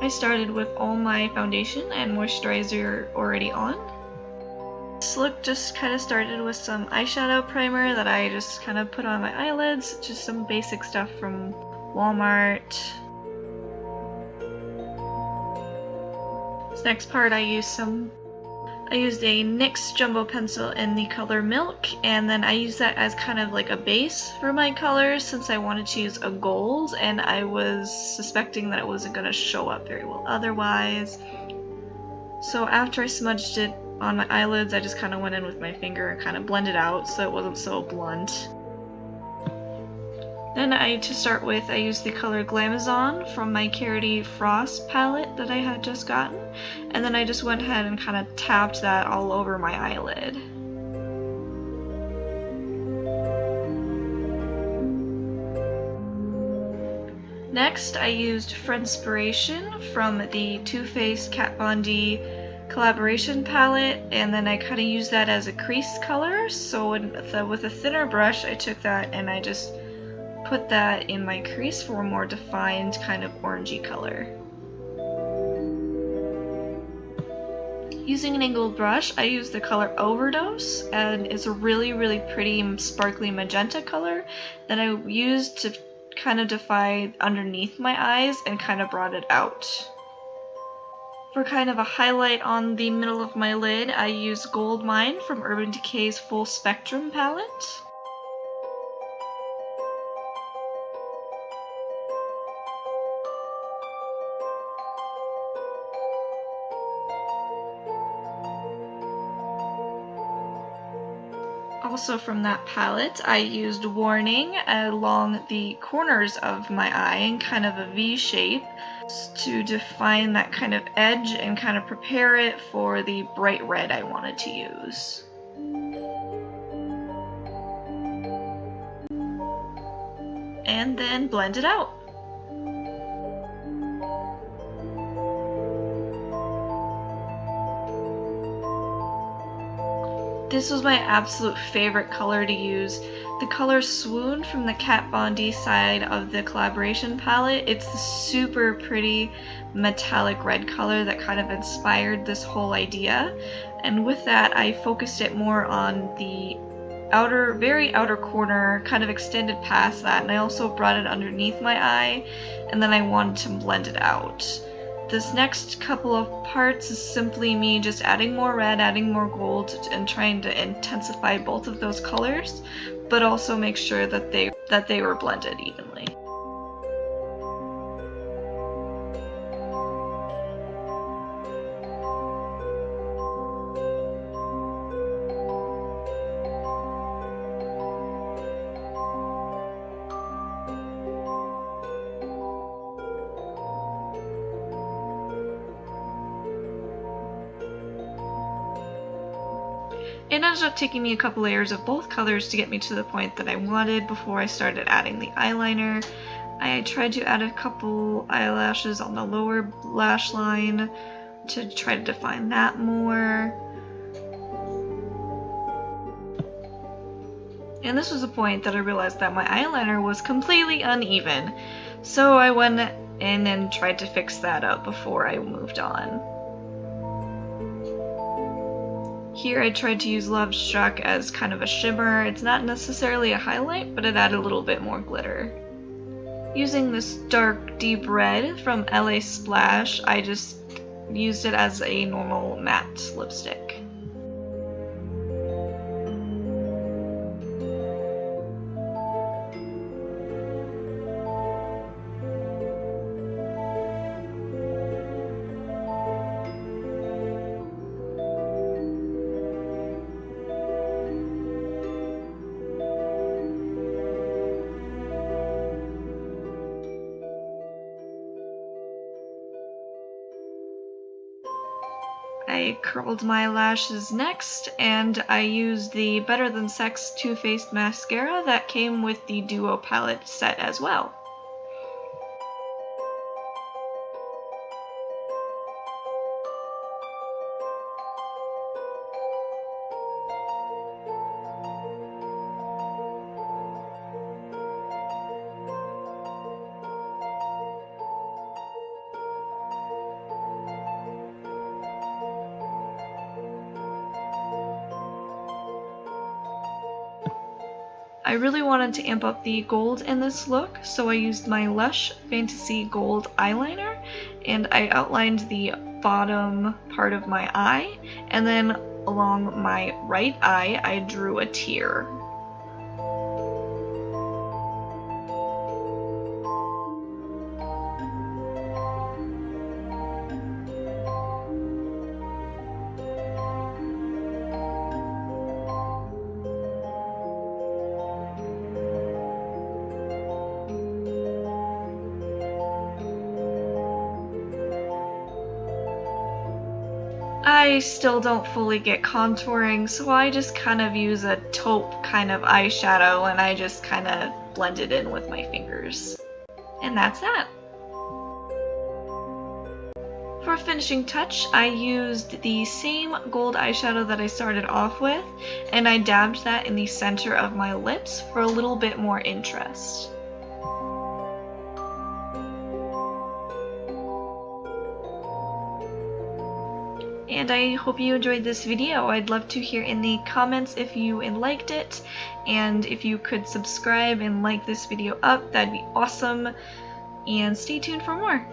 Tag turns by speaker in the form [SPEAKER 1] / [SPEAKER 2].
[SPEAKER 1] I started with all my foundation and moisturizer already on. This look just kind of started with some eyeshadow primer that I just kind of put on my eyelids, just some basic stuff from Walmart. This next part I used a NYX Jumbo pencil in the color Milk, and then I used that as kind of like a base for my colors since I wanted to use a gold, and I was suspecting that it wasn't going to show up very well otherwise. So after I smudged it on my eyelids, I just kind of went in with my finger and kind of blended out so it wasn't so blunt. Then to start with, I used the color Glamazon from my Karity Frost palette that I had just gotten, and then I just went ahead and kind of tapped that all over my eyelid. Next, I used Friendspiration from the Too Faced Kat Von D collaboration palette, and then I kind of used that as a crease color. So with a thinner brush, I took that and I just put that in my crease for a more defined kind of orangey color. Using an angled brush, I used the color Overdose, and it's a really pretty sparkly magenta color that I used to kind of define underneath my eyes and kind of brought it out. For kind of a highlight on the middle of my lid, I used Gold Mine from Urban Decay's Full Spectrum palette. Also from that palette, I used Warning along the corners of my eye in kind of a V shape to define that kind of edge and kind of prepare it for the bright red I wanted to use. And then blend it out. This was my absolute favorite color to use. The color Swoon from the Kat Von D side of the collaboration palette. It's the super pretty metallic red color that kind of inspired this whole idea. And with that, I focused it more on the very outer corner, kind of extended past that, and I also brought it underneath my eye, and then I wanted to blend it out. This next couple of parts is simply me just adding more red, adding more gold, and trying to intensify both of those colors, but also make sure that they were blended evenly. It ended up taking me a couple layers of both colors to get me to the point that I wanted before I started adding the eyeliner. I tried to add a couple eyelashes on the lower lash line to try to define that more. And this was the point that I realized that my eyeliner was completely uneven. So I went in and tried to fix that up before I moved on. Here I tried to use Love Struck as kind of a shimmer. It's not necessarily a highlight, but it added a little bit more glitter. Using this dark deep red from LA Splash, I just used it as a normal matte lipstick. I curled my lashes next, and I used the Better Than Sex Too Faced mascara that came with the Duo palette set as well. I really wanted to amp up the gold in this look, so I used my Lush Fantasy Gold eyeliner, and I outlined the bottom part of my eye, and then along my right eye I drew a tear. I still don't fully get contouring, so I just kind of use a taupe kind of eyeshadow and I just kind of blend it in with my fingers. And that's that. For a finishing touch, I used the same gold eyeshadow that I started off with, and I dabbed that in the center of my lips for a little bit more interest. And I hope you enjoyed this video. I'd love to hear in the comments if you liked it, and if you could subscribe and like this video up, that'd be awesome. And stay tuned for more.